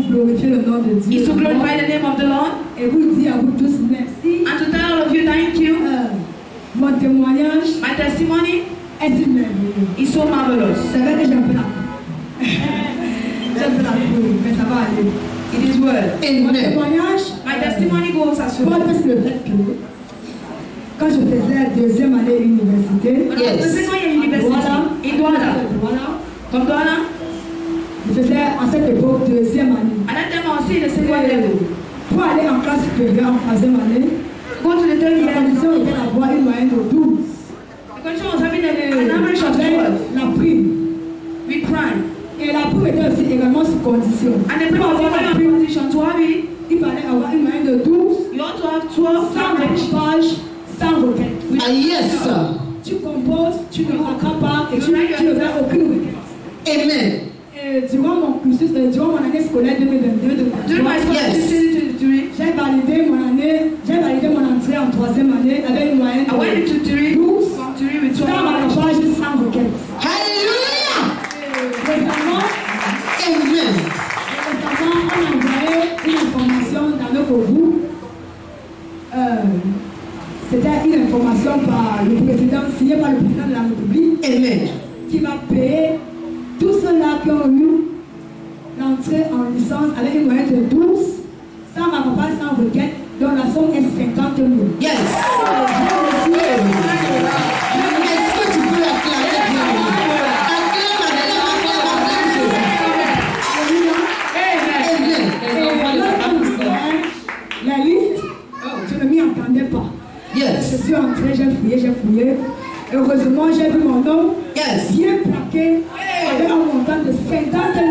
vous glorifier le nom de Dieu. Is to glorify the name of the Lord. Et vous dire à vous tous merci. And to tell all of you thank you. Mon témoignage, My testimony est une merveille. is so marvelous. C'est vrai que j'ai un peu la peau. J'ai un peu la peau, mais ça va aller. It is well. Mon témoignage, My testimony goes as moi, well. parce que le fait que quand je faisais deuxième année à l'université, When I was in university in Douala, from Douala, je faisais en cette époque deuxième année. at that time I was still in the second level. Pour aller en classe supérieure en troisième année, Go to the third la year. condition était d'avoir une moyenne de 12. The condition was having an average of 12 La prime. with prime. Et la prime était aussi également sous condition. And the prime was Pour avoir given la a prime, position to have it. il fallait avoir une moyenne de 12, You ought to have 12 sans average. pages, sans requête. Ah, yes. Tu composes, tu ne raccas pas et tu ne fais aucune requête. Amen. Et durant mon cursus, durant mon année scolaire 2022, During my school, Yes. j'ai validé mon entrée en troisième année avec une moyenne I went de into 3, 12, from 3 with 12 sans average. raccapage, sans requête. Hallelujah. Récemment, Amen. on a envoyé une information dans notre groupe. C'était une information par le président, signée par le président de la République, Amen. qui va payer tous ceux-là qui ont eu l'entrée en licence avec une moyenne de 12, sans rattrapage, sans requête, dont la somme est 50 000. Yes. Est-ce que tu peux acclamer Dieu? Amen. La liste, je ne m'y entendais pas. Yes. Je suis entrée, j'ai fouillé. Heureusement, j'ai vu mon nom Yes. bien plaqué avec un montant de 50 000.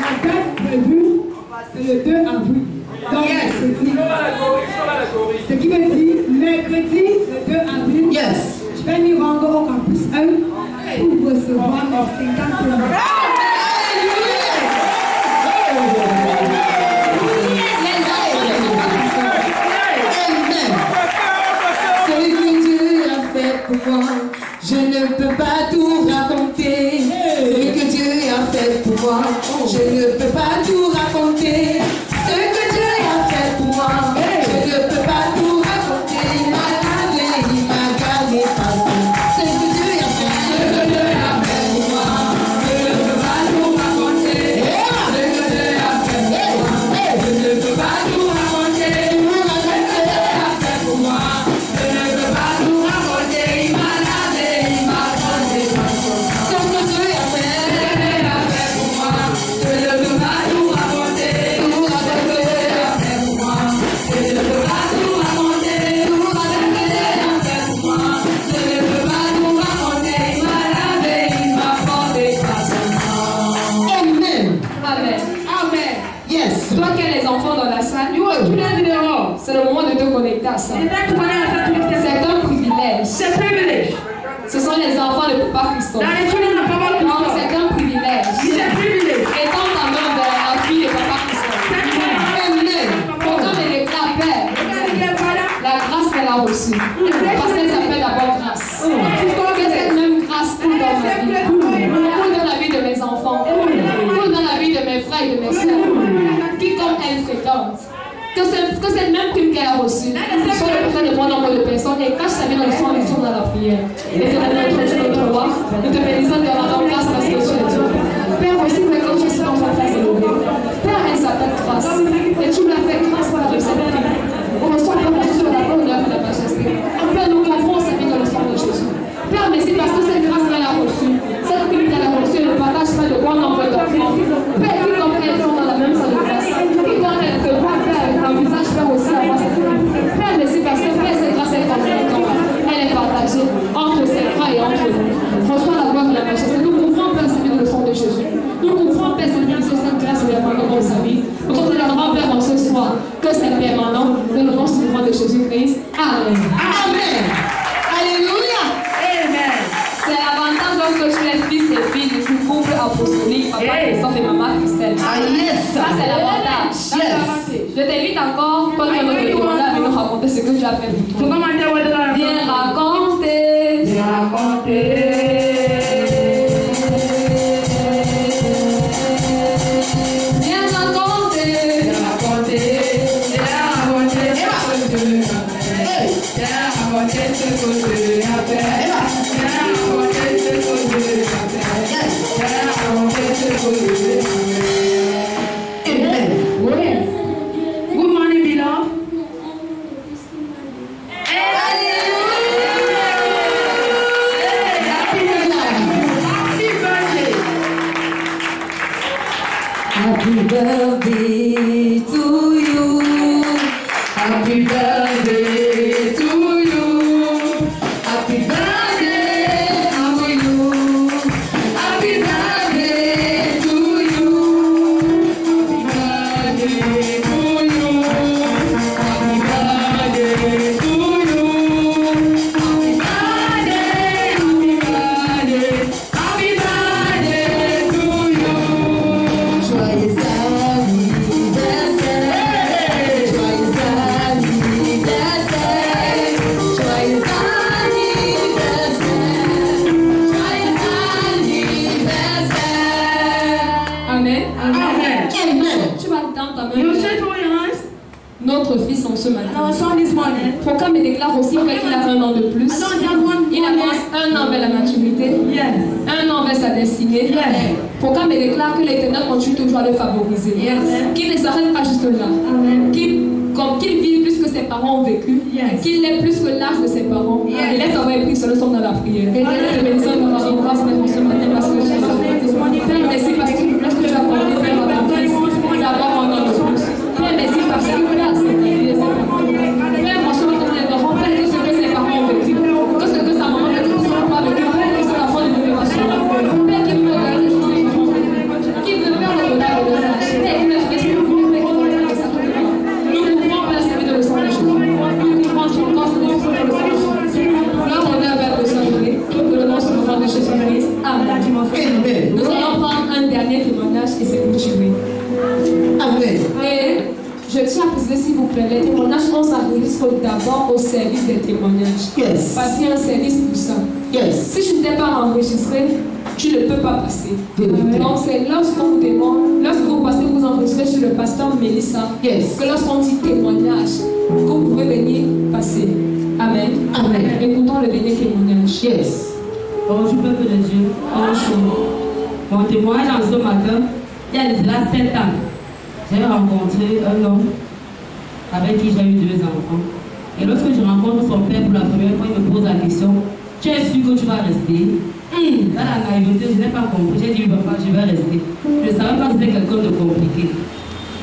La date prévue, c'est le 2 avril. Donc, mercredi. Ce qui veut dire, mercredi, le 2 avril, Yes. je vais m'y rendre au campus 1 pour recevoir mes 50 000. Je ne peux pas tout raconter. Ce que Dieu a fait pour moi, je ne peux pas tout raconter. Ce que Dieu a fait pour moi, je ne peux pas tout raconter. Il m'a gardé partout. Ce que Dieu a fait pour moi, je ne peux pas tout raconter. Ce que Dieu a fait pour moi, je ne peux pas tout raconter. Ce que Dieu a fait pour moi, je ne peux pas tout raconter. Il m'a gardé, il m'a gardé partout. Ce que Dieu a fait pour moi, je ne peux pas tout raconter. Ce que Dieu a fait pour moi, je ne peux pas tout raconter. Ce que Dieu a fait pour moi, je ne peux pas tout raconter. Il m'a gardé, il m'a porté par son sang. Amen. Amen. Amen. Yes. Toi qui as les enfants dans la salle, c'est le moment de te connecter à ça. C'est un privilège. Ce sont les enfants de Papa Christophe. Donc c'est un privilège. Et tant ta main vers la fille de Papa Christophe. Amen. Pourtant elle déclare Père, la grâce qu'elle a reçue. Parce qu'elle s'appelle d'abord grâce. Que cette même grâce coule dans ma vie. Coule dans la vie de mes enfants. Coule dans la vie de mes frères et de mes sœurs. Qui comme elle fréquente. Que cette même prime qu'elle a reçue soit le portrait de bon nombre de personnes et cache sa vie dans le sang dans la prière. Et que notre roi, nous te bénissons de rendre grâce parce que tu es Dieu. Père, aussi, mais quand je suis dans ta face élevée, Père, elle s'appelle grâce. Et tu l'as fait grâce par cette prime. On reçoit Père, Jésus sur la honneur et la majesté. Père, nous couvrons sa vie dans le sang de Jésus. Père, merci parce que cette grâce qu'elle a reçue, cette prime qu'elle a reçue, ne partage pas de bon nombre d'enfants. Père, qui comme elles sont dans la même salle de grâce, qui comme elles te voient, Père, un visage, Père, aussi avoir cette prime. Père, merci parce que Père, cette grâce est elle est partagée entre ses frères et entre nous. Reçois la gloire et la majesté. Nous couvrons, Père, Seigneur, le sang de Jésus. Nous couvrons, Père, Seigneur, cette grâce et la main dans sa vie. Nous te demandons, Père, en ce soir, que c'est permanent, dans le nom souverain de Jésus-Christ. Amen. Amen. Alléluia. Amen. C'est l'avantage lorsque tu es fils et fille du couple apostolique, Papa Christophe et Maman Christelle. Ah, yes. Ça, c'est l'avantage. Yes. Je t'invite encore, toi qui as demander à venir raconter ce que tu as fait pour toi. Good morning, beloved. Happy birthday to you. Happy birthday to you. Happy birthday to you. Happy birthday to you. Happy birthday to you. Happy birthday to you. Happy birthday, happy birthday to you. Joyeux anniversaire, joyeux anniversaire, joyeux anniversaire, Amen. Amen. Tu vas dans ta You main. shake your hands. Notre fils en ce matin. Our son this morning. Pourquoi me déclare aussi qu'il a un an de plus? I don't have one Il avance un an vers la maturité, Yes. un an vers sa destinée. Yes. Pourquoi me déclare que l'Éternel continue toujours à le favoriser? Yes. Qu'il ne s'arrête pas juste là. Amen. Qu'il vive plus que ses parents ont vécu. Yes. Qu'il ait plus que l'âge de ses parents. Yes. Et laisse avoir pris seul son dans la prière. Et te bénissons et nous rendons grâce même ce matin parce que Jésus. Père, merci parce que tu as accordé Père à ton fils d'avoir un an de plus. Père, merci parce que tu as accepté ses parents. Père, mon chemin de l'adorant, Père, que ce que ses parents ont vécu, que ce que sa maman a vécu, que son papa a vécu, Père, que son enfant de libération. Père, qui veut regarder les choses qui veut faire le bonheur de sa chair, et qui veut faire ce que vous voulez, qui veut faire de sa famille. Nous pouvons pas servir de le sang de Jésus. Nous pouvons sur le corps de Jésus, de le sang de Jésus. Là, on est vers le sang de Jésus, que le nom sur le nom de Jésus-Christ. Amen. Nous allons prendre un dernier témoignage et c'est continuer. Amen. Et je tiens à préciser, s'il vous plaît, les témoignages, on s'enregistre d'abord au service des témoignages. Yes. Parce qu'il y a un service pour ça. Yes. Si tu ne t'es pas enregistré, tu ne peux pas passer. Vérité. Donc c'est lorsqu'on vous demande, lorsque vous passez, vous enregistrez sur le pasteur Mélissa, Yes. que lorsqu'on dit témoignage, que vous pouvez venir passer. Amen. Amen. Écoutons le dernier témoignage. Yes. Bonjour peuple de Dieu. Bonjour. Mon témoignage en ce matin, il y a cela 7 ans. J'ai rencontré un homme avec qui j'ai eu 2 enfants. Et lorsque je rencontre son père pour la première fois, il me pose la question: tu es sûr que tu vas rester? Dans la naïveté, je n'ai pas compris. J'ai dit: oui, papa, je vais rester. Je ne savais pas que c'était quelqu'un de compliqué.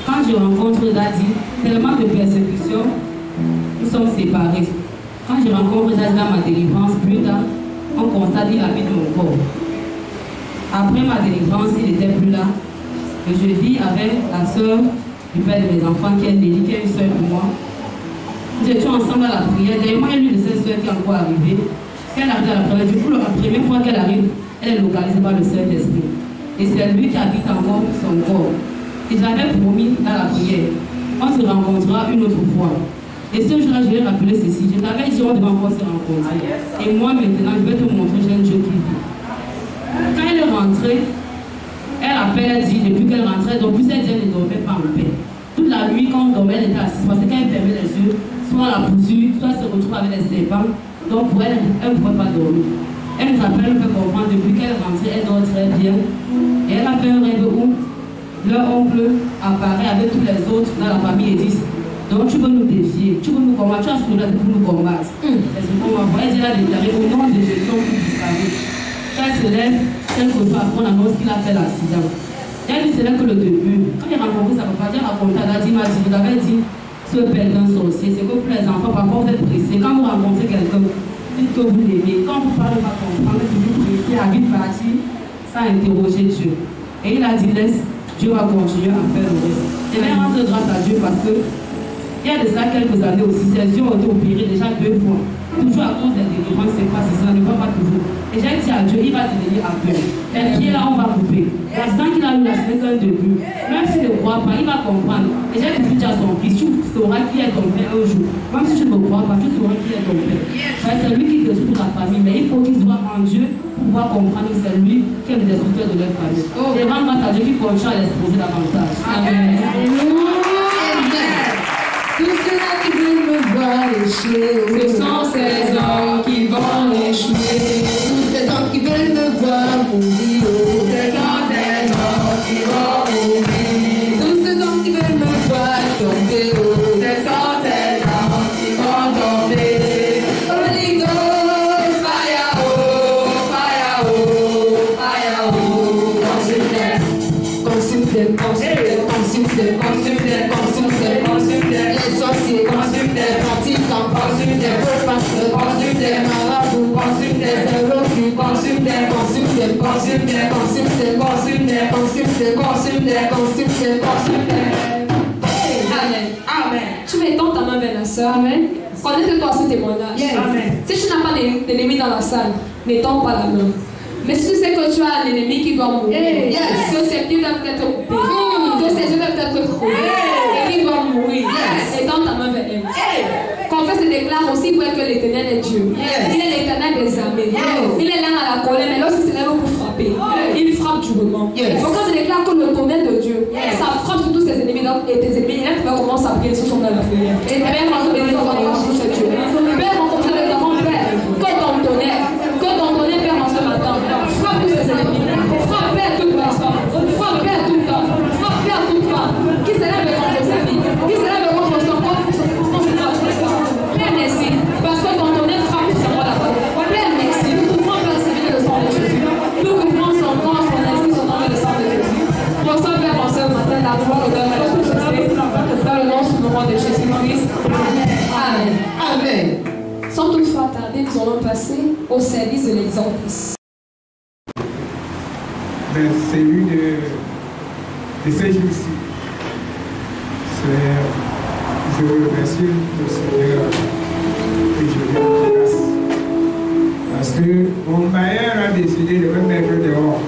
Quand je rencontre Daddy, tellement de persécutions, nous sommes séparés. Quand je rencontre Daddy dans ma délivrance, plus tard, on constate qu'il habite mon corps. Après ma délivrance, il n'était plus là. Et je vis avec la soeur du père de mes enfants, qui est Nelly, qui est une soeur pour moi. Nous étions ensemble à la prière. D'ailleurs, moi, il y a l'une de ces soeurs qui est encore arrivée. Quand elle arrive à la prière, du coup, la première fois qu'elle arrive, elle est localisée par le Saint-Esprit. Et c'est lui qui habite encore son corps. Et j'avais promis dans la prière: on se rencontrera une autre fois. Et ce jour-là, je vais rappeler ceci. Je t'avais dit: on devait encore se rencontrer. Et moi, maintenant, je vais te montrer, j'ai un Dieu qui vit. Quand elle est rentrée, elle appelle, elle dit, depuis qu'elle rentrait, donc plus elle dit, elle ne dormait pas en paix. Toute la nuit, quand on dormait, elle était assise. Parce que quand elle fermait les yeux, soit la poursuit, soit elle se retrouve avec les serpents. Donc pour elle, elle ne pouvait pas dormir. Elle nous appelle, elle peut comprendre, depuis qu'elle est rentrée, elle dort très bien. Et elle a fait un rêve où leur oncle apparaît avec tous les autres dans la famille et dit: donc tu veux nous défier, tu veux nous combattre, tu as ce pour nous combattre. C'est ce qu'on va voir. Elle dit: elle a déclaré au nom de Jésus, on peut disparaître. Elle se lève, quelques jours après, on annonce qu'il a fait l'accident. Elle dit: c'est là que le début. Quand il a rencontré sa papa, il a raconté, elle a dit: m'a dit, vous avez dit, ce père d'un sorcier, c'est que pour les enfants, parfois vous êtes pressés. Quand vous rencontrez quelqu'un, dites que vous l'aimez. Quand vous parlez, pas comprendre, vous êtes pressé à vite partir sans interroger Dieu. Et il a dit: laisse, Dieu va continuer à faire le reste. Et bien, rendre grâce à Dieu parce que il y a de ça quelques années aussi, ses yeux ont été opérés déjà 2 fois. Toujours à cause des délivrances, c'est pas si ça ne va pas toujours. Et j'ai dit à Dieu: il va devenir aveugle. Et qui est là, on va couper. L'instant qu'il a eu la semaine qu'un début, même s'il ne croit pas, il va comprendre. Et j'ai dit à son fils: tu sauras qui est ton père un jour. Même si tu ne me crois pas, tu sauras qui est ton père. C'est lui qui détruit toute la famille, mais il faut qu'il soit en Dieu pour pouvoir comprendre que c'est lui qui est le destructeur de leur famille. Et rendre grâce à Dieu qui continue à l'exposer davantage. Amen. Tous ceux-là qui veulent me échouer. Ce sont ces hommes qui vont échouer. Tous ces hommes qui veulent me voir mourir. Ce sont des hommes qui vont mourir. Tous ces hommes qui veulent me voir tomber. Ce sont des hommes qui vont tomber. Holy Ghost, fire, oh, fire, oh, fire, oh. Consume them, consume them, consume them, consume them, consume them, consume them, consume them. Les sorciers, consume them, pratiquants, consume them, professeurs, consume them, marabouts, consume them, ferrovies, consume them, consume them, consume them, consume them, consume them, consume them, consume them, consume them, consume them. Amen. Amen. Tu mets ta main vers la sœur. Amen. Connecte-toi à ce témoignage. Yes. Amen. Si tu n'as pas d'ennemi dans la salle, n'étends pas la main. Mais si tu sais que tu as un ennemi qui doit mourir, que ses pieds doivent être coupés, que ses yeux doivent être crevés, et qui doit mourir, étends ta main vers elle. Confesse et déclare aussi pour que l'Éternel est Dieu. Il est l'Éternel des armées. Il est là à la colère, mais lorsqu'il se lève pour frapper, il frappe durement. Donc quand je déclare que le tonnerre de Dieu, ça frappe sur tous ses ennemis, et tes ennemis, il va commencer à prier sur son âme à la prière. Et Père, on te bénit dans la bouche de Dieu. Père, on te bénit dans mon Père, que ton tonnerre, Père, en ce matin, frappe tous ses ennemis, frappe à toute personne, frappe à tout temps, frappe à toute femme, qui se lève contre sa vie, qui se lève contre son corps, Père, merci, parce que ton tonnerre frappe sur moi là-bas. Père, merci, nous pouvons persévérer le sang de Jésus. Nous couvrons son corps, son esprit, son âme et le sang de Jésus. Reçois, Père, en ce matin, la gloire, l'honneur et la majesté, dans le nom souverain de Jésus-Christ. Amen. Amen. Sans toutefois tarder, nous allons passer au service de l'exemple. C'est l'une de ces jours-ci. Je remercie le Seigneur et je lui rends grâce. Parce que mon bailleur a décidé de me mettre dehors.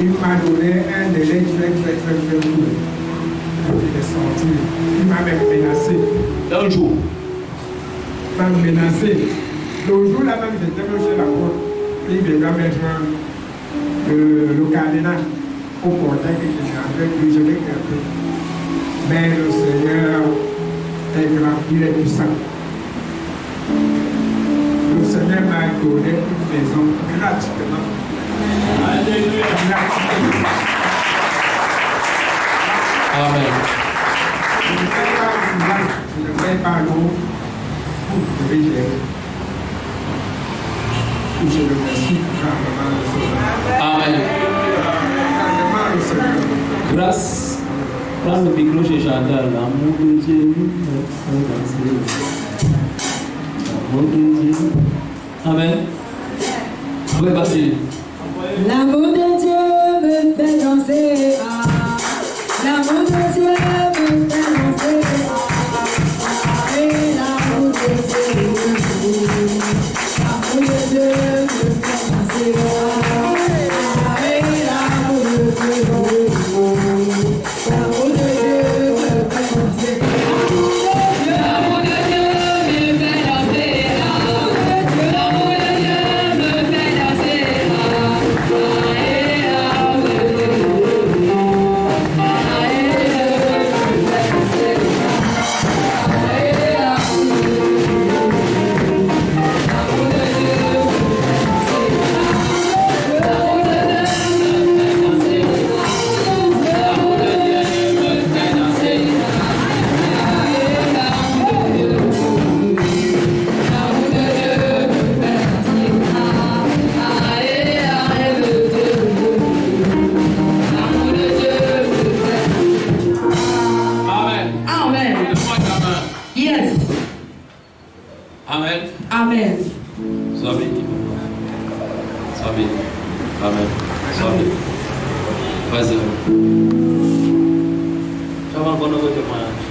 Il m'a donné un délai très court. Il est sorti. Il m'a même menacé. Un jour. Il m'a menacé. Le jour-là même, j'étais chez la porte. Il viendra mettre le cadenas au portail que j'ai en train de jouer un peu. Mais le Seigneur est grand, il est puissant. Le Seigneur m'a donné une maison gratuitement. Alléluia. Amen. Je ne paye pas l'eau. Je vais gérer. Je le remercie grandement le Seigneur. Amen. Grandement le Seigneur. Grâce. Prends le micro chez Chantal. L'amour de Dieu me fait danser. L'amour de Dieu. Amen. Vous pouvez passer. L'amour de Dieu me fait danser. L'amour de Dieu me fait danser. Et l'amour de Dieu me fait danser. L'amour de Dieu me fait danser. Et l'amour de Dieu me fait danser. L'amour de Dieu me fait danser. L'amour de Dieu me fait danser. L'amour de Dieu me fait danser. Amen. Sois béni. Sois béni. Amen. Sois béni. Vas-y. Tu vas encore notre témoignage.